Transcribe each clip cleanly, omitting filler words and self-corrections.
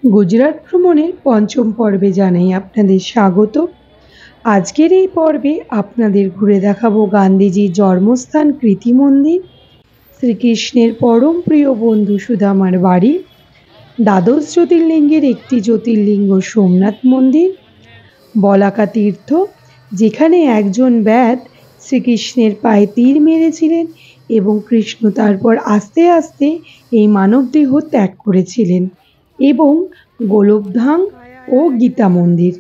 গুজরাট ভ্রমণের পঞ্চম পর্বে জানাই আপনাদের স্বাগত। আজকের এই পর্বে আপনাদের ঘুরে দেখাবো গান্ধীজির জন্মস্থান কৃতি মন্দির, শ্রীকৃষ্ণের পরম প্রিয় বন্ধু সুদামার বাড়ি, দ্বাদশ জ্যোতির্লিঙ্গের একটি জ্যোতির্লিঙ্গ সোমনাথ মন্দির, বলাকা তীর্থ যেখানে একজন ব্যাদ শ্রীকৃষ্ণের পায়ে তীর মেরেছিলেন এবং কৃষ্ণ তারপর আস্তে আস্তে এই মানবদেহ ত্যাগ করেছিলেন, এবং গোলকধাম ও গীতা মন্দির।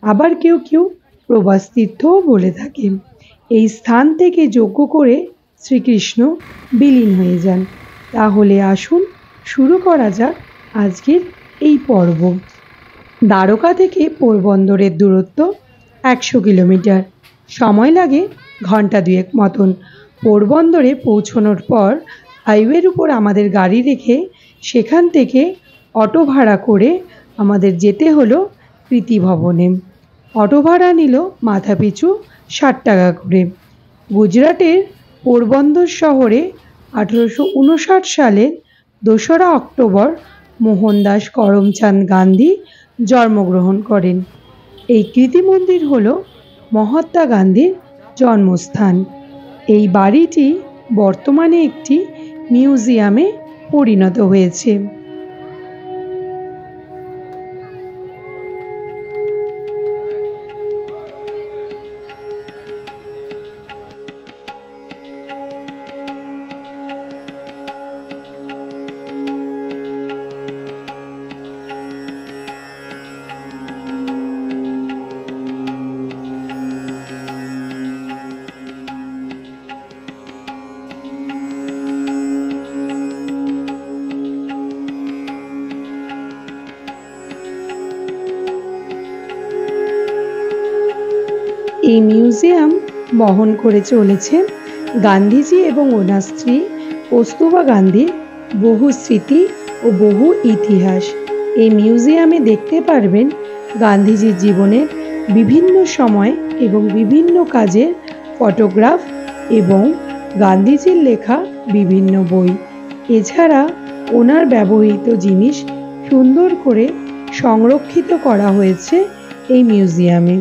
আবার কেউ কেউ প্রবাস তীর্থও বলে থাকেন। এই স্থান থেকে যজ্ঞ করে শ্রীকৃষ্ণ বিলীন হয়ে যান। তাহলে আসুন শুরু করা যাক আজকের এই পর্ব। দ্বারকা থেকে পোরবন্দরের দূরত্ব 100 কিলোমিটার। সময় লাগে ঘন্টা দুয়েক মতন। পোরবন্দরে পৌঁছানোর পর হাইওয়ের উপর আমাদের গাড়ি রেখে সেখান থেকে অটো ভাড়া করে আমাদের যেতে হলো কৃতি ভবনে। অটো ভাড়া নিল মাথাপিছু 60 টাকা করে। গুজরাটের পোরবন্দর শহরে 1859 সালের 2রা অক্টোবর মোহনদাস করমচাঁদ গান্ধী জন্মগ্রহণ করেন। এই কৃতি মন্দির হল মহাত্মা গান্ধীর জন্মস্থান। এই বাড়িটি বর্তমানে একটি মিউজিয়ামে পরিণত হয়েছে। এই মিউজিয়াম বহন করে চলেছে গান্ধীজি এবং ওনার স্ত্রী কস্তুরবা গান্ধীর বহু স্মৃতি ও বহু ইতিহাস। এই মিউজিয়ামে দেখতে পারবেন গান্ধীজির জীবনের বিভিন্ন সময় এবং বিভিন্ন কাজের ফটোগ্রাফ এবং গান্ধীজির লেখা বিভিন্ন বই। এছাড়া ওনার ব্যবহৃত জিনিস সুন্দর করে সংরক্ষিত করা হয়েছে এই মিউজিয়ামে।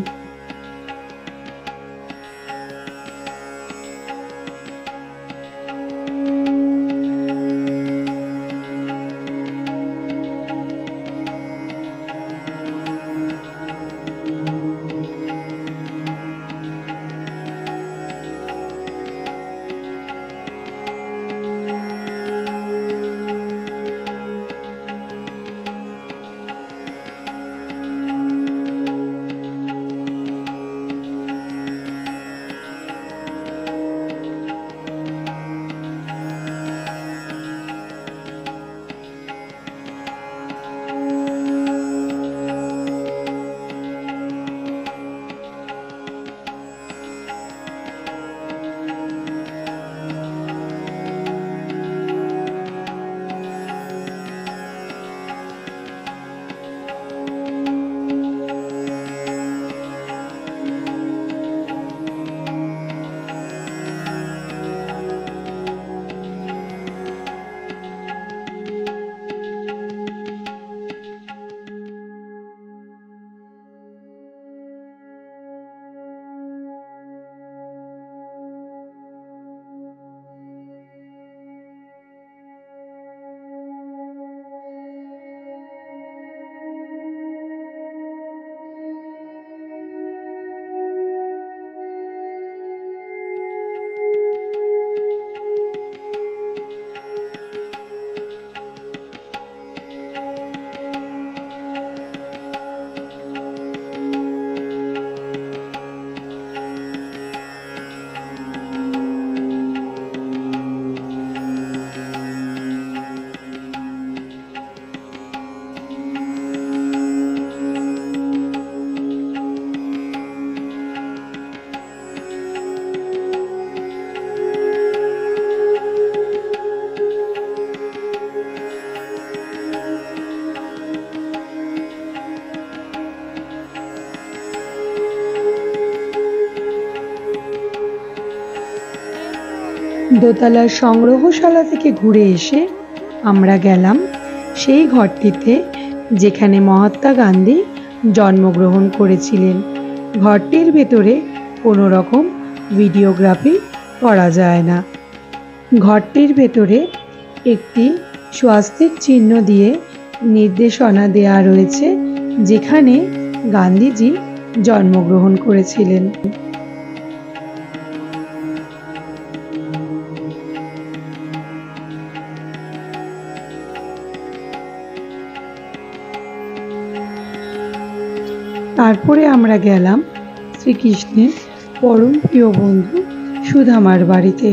দোতলার সংগ্রহশালা থেকে ঘুরে এসে আমরা গেলাম সেই ঘরটিতে যেখানে মহাত্মা গান্ধী জন্মগ্রহণ করেছিলেন। ঘরটির ভেতরে কোনো রকম ভিডিওগ্রাফি করা যায় না। ঘরটির ভেতরে একটি স্বাস্তিক চিহ্ন দিয়ে নির্দেশনা দেয়া রয়েছে, যেখানে গান্ধীজি জন্মগ্রহণ করেছিলেন। তারপরে আমরা গেলাম শ্রীকৃষ্ণের পরম প্রিয় বন্ধু সুদামার বাড়িতে।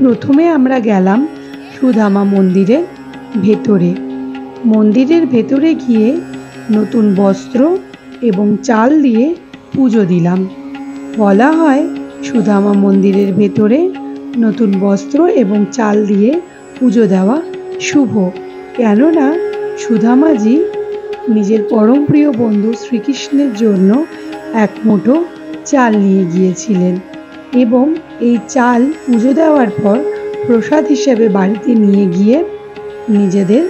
প্রথমে আমরা গেলাম সুদামা মন্দিরের ভেতরে। মন্দিরের ভেতরে গিয়ে নতুন বস্ত্র এবং চাল দিয়ে পুজো দিলাম। বলা হয় সুদামা মন্দিরের ভেতরে নতুন বস্ত্র এবং চাল দিয়ে পুজো দেওয়া শুভ, কেননা সুদামাজি নিজের পরম প্রিয় বন্ধু শ্রীকৃষ্ণের জন্য এক মুঠো চাল নিয়ে গিয়েছিলেন এবং এই চাল পুজো দেওয়ার পর প্রসাদ হিসেবে বাড়িতে নিয়ে গিয়ে নিজেদের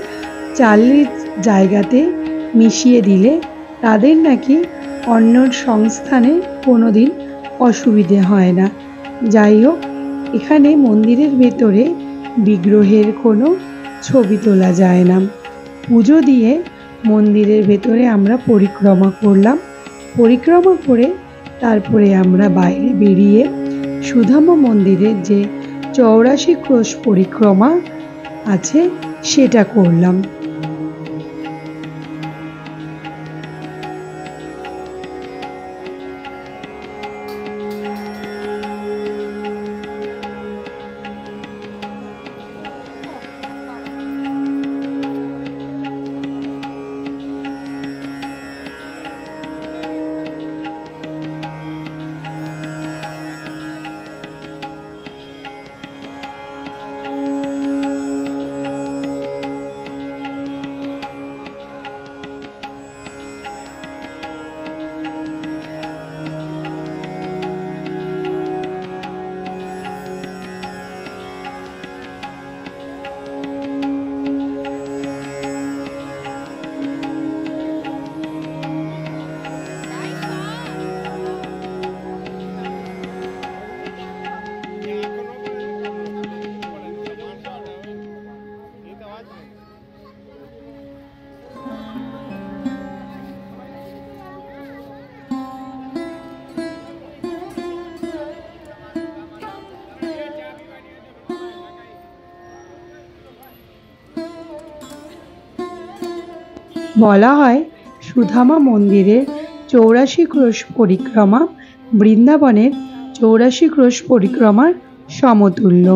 চালের জায়গাতে মিশিয়ে দিলে তাদের নাকি অন্নর সংস্থানে কোনোদিন অসুবিধে হয় না। যাই হোক, এখানে মন্দিরের ভেতরে বিগ্রহের কোনো ছবি তোলা যায় না। পুজো দিয়ে মন্দিরের ভেতরে আমরা পরিক্রমা করলাম। পরিক্রমা করে তারপরে আমরা বাইরে বেরিয়ে সুদামা মন্দিরের যে 84 ক্রোশ পরিক্রমা আছে সেটা করলাম। বলা হয় সুদামা মন্দিরের 84 ক্রোশ পরিক্রমা বৃন্দাবনের 84 ক্রোশ পরিক্রমার সমতুল্য।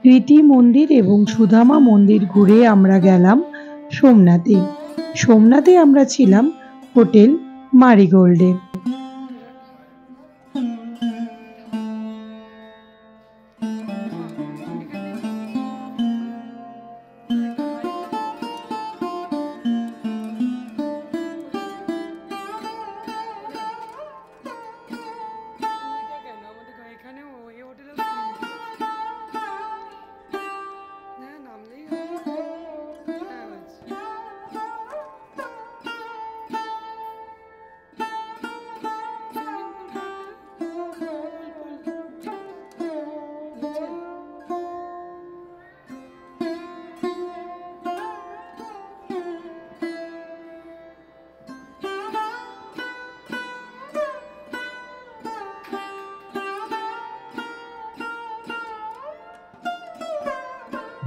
কৃতি মন্দির এবং সুদামা মন্দির ঘুরে আমরা গেলাম সোমনাথে। সোমনাথে আমরা ছিলাম হোটেল মারিগোল্ডে।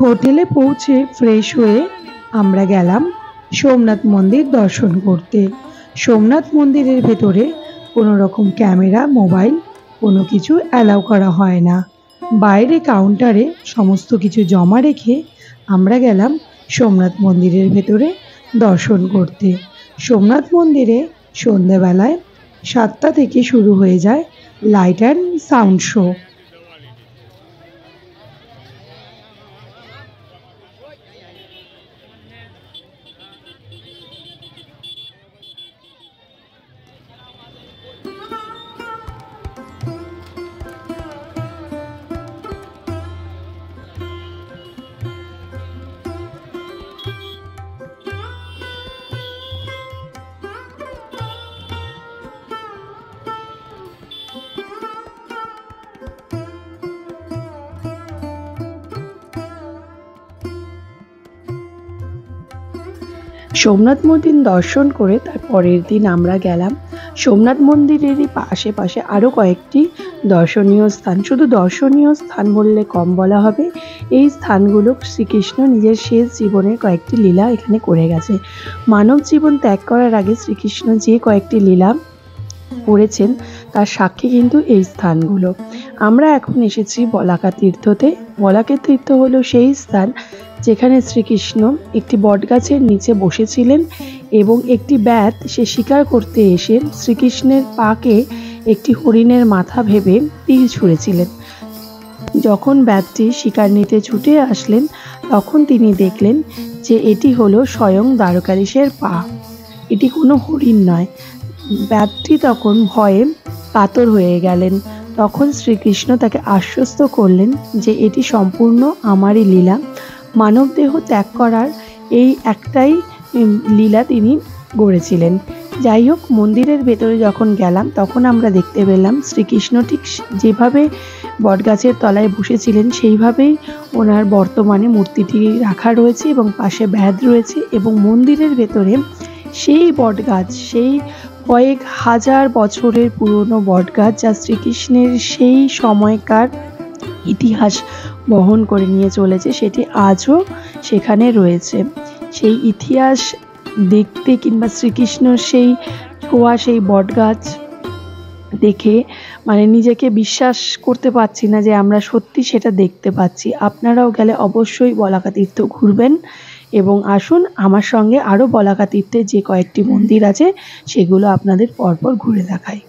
হোটেলে পৌঁছে ফ্রেশ হয়ে আমরা গেলাম সোমনাথ মন্দির দর্শন করতে। সোমনাথ মন্দিরের ভেতরে কোনো রকম ক্যামেরা, মোবাইল কোনো কিছু অ্যালাউ করা হয় না। বাইরে কাউন্টারে সমস্ত কিছু জমা রেখে আমরা গেলাম সোমনাথ মন্দিরের ভেতরে দর্শন করতে। সোমনাথ মন্দিরে সন্ধ্যেবেলায় 7টা থেকে শুরু হয়ে যায় light and sound show. Somnath মন্দির দর্শন করে তার পরের দিন আমরা গেলাম সোমনাথ মন্দিরেরই আশেপাশে আরও কয়েকটি দর্শনীয় স্থান। শুধু দর্শনীয় স্থান বললে কম বলা হবে, এই স্থানগুলো শ্রীকৃষ্ণ নিজের শেষ জীবনের কয়েকটি লীলা এখানে করে গেছে। মানব জীবন ত্যাগ করার আগে শ্রীকৃষ্ণ যে কয়েকটি লীলা করেছেন তার সাক্ষী কিন্তু এই স্থানগুলো। আমরা এখন এসেছি বলাকা তীর্থতে। বলাকা তীর্থ হলো সেই স্থান যেখানে শ্রীকৃষ্ণ একটি বটগাছের নিচে বসেছিলেন এবং একটি ব্যাত সে শিকার করতে এসে শ্রীকৃষ্ণের পাকে একটি হরিণের মাথা ভেবে তীর ছুঁড়েছিলেন। যখন ব্যাতটি শিকার নিতে ছুটে আসলেন তখন তিনি দেখলেন যে এটি হলো স্বয়ং দ্বারকাধীশের পা, এটি কোনো হরিণ নয়। ব্যাতটি তখন ভয়ে কাতর হয়ে গেলেন। তখন শ্রীকৃষ্ণ তাকে আশ্বস্ত করলেন যে এটি সম্পূর্ণ আমারই লীলা। মানবদেহ ত্যাগ করার এই একটাই লীলা তিনি গড়েছিলেন। যাই হোক, মন্দিরের ভেতরে যখন গেলাম তখন আমরা দেখতে পেলাম শ্রীকৃষ্ণ ঠিক যেভাবে বটগাছের তলায় বসেছিলেন সেইভাবেই ওনার বর্তমানে মূর্তিটি রাখা রয়েছে এবং পাশে ব্যাধ রয়েছে। এবং মন্দিরের ভেতরে সেই বটগাছ, সেই কয়েক হাজার বছরের পুরনো বটগাছ যা শ্রীকৃষ্ণের সেই সময়কার ইতিহাস বহন করে নিয়ে চলেছে, সেটি আজও সেখানে রয়েছে। সেই ইতিহাস দেখতে কিংবা শ্রীকৃষ্ণর সেই ছোঁয়া সেই বটগাছ দেখে নিজেকে বিশ্বাস করতে পারছি না যে আমরা সত্যি সেটা দেখতে পাচ্ছি। আপনারাও গেলে অবশ্যই বলাকা তীর্থ ঘুরবেন এবং আসুন আমার সঙ্গে আরও বলাকা তীর্থে যে কয়েকটি মন্দির আছে সেগুলো আপনাদের পরপর ঘুরে দেখাই।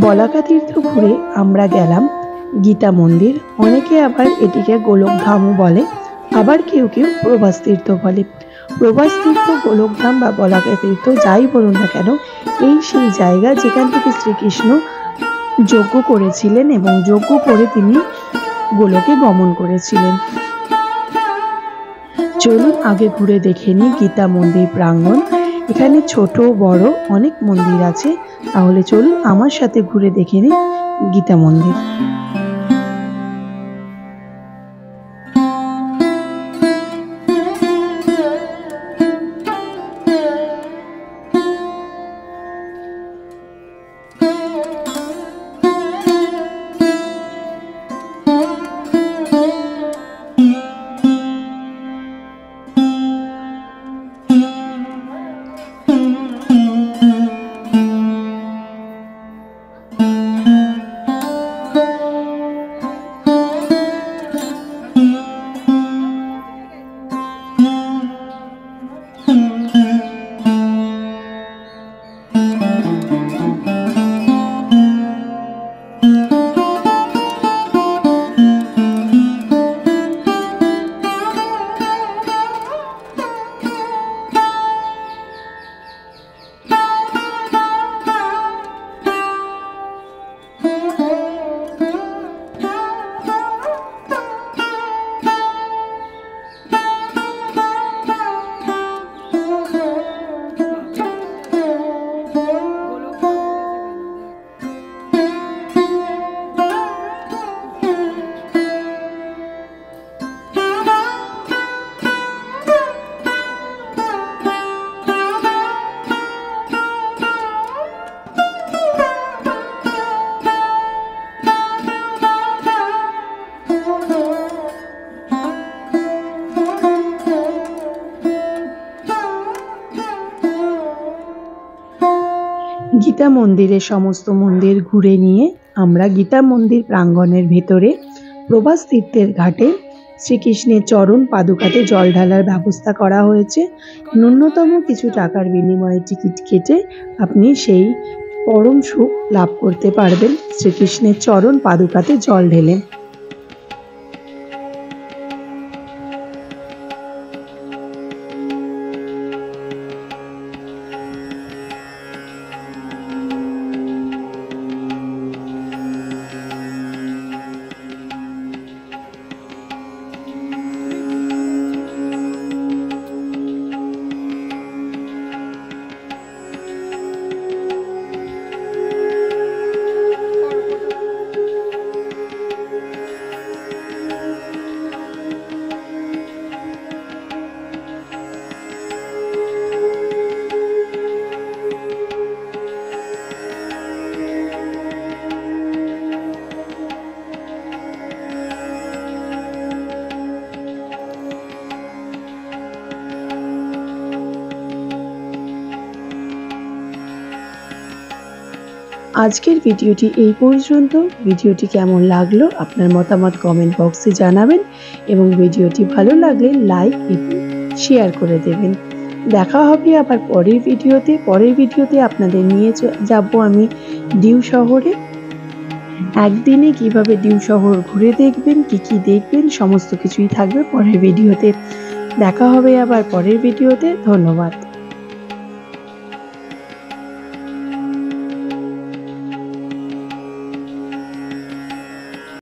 বলাকা তীর্থ ঘুরে আমরা গেলাম গীতা মন্দির। অনেকে আবার এটিকে গোলকধামও বলে, আবার কেউ কেউ প্রভাস তীর্থ বলে। প্রভাস তীর্থ, গোলকধাম বা বলাকা তীর্থ যাই বলুন না কেন, এই সেই জায়গা যেখান থেকে শ্রীকৃষ্ণ যজ্ঞ করেছিলেন এবং যজ্ঞ করে তিনি গোলকে গমন করেছিলেন। চলুন আগে ঘুরে দেখে নিই গীতা মন্দির প্রাঙ্গণ। এখানে ছোট বড় অনেক মন্দির আছে, তাহলে চলুন আমার সাথে ঘুরে দেখে নিই গীতা মন্দির। গীতা মন্দিরের সমস্ত মন্দির ঘুরে নিয়ে আমরা গীতা মন্দির প্রাঙ্গণের ভেতরে প্রভাস তীর্থের ঘাটে শ্রীকৃষ্ণের চরণ পাদুকাতে জল ঢালার ব্যবস্থা করা হয়েছে। ন্যূনতম কিছু টাকার বিনিময়ে টিকিট কেটে আপনি সেই পরম সুখ লাভ করতে পারবেন শ্রীকৃষ্ণের চরণ পাদুকাতে জল ঢেলে। আজকের ভিডিওটি এই পর্যন্ত। ভিডিওটি কেমন লাগলো আপনার মতামত কমেন্ট বক্সে জানাবেন এবং ভিডিওটি ভালো লাগলে লাইক এবং শেয়ার করে দেবেন। দেখা হবে আবার পরের ভিডিওতে আপনাদের নিয়ে যাব আমি ডিউ শহরে। একদিনে কিভাবে ডিউ শহর ঘুরে দেখবেন, কি কি দেখবেন, সমস্ত কিছুই থাকবে পরের ভিডিওতে। দেখা হবে আবার পরের ভিডিওতে। ধন্যবাদ।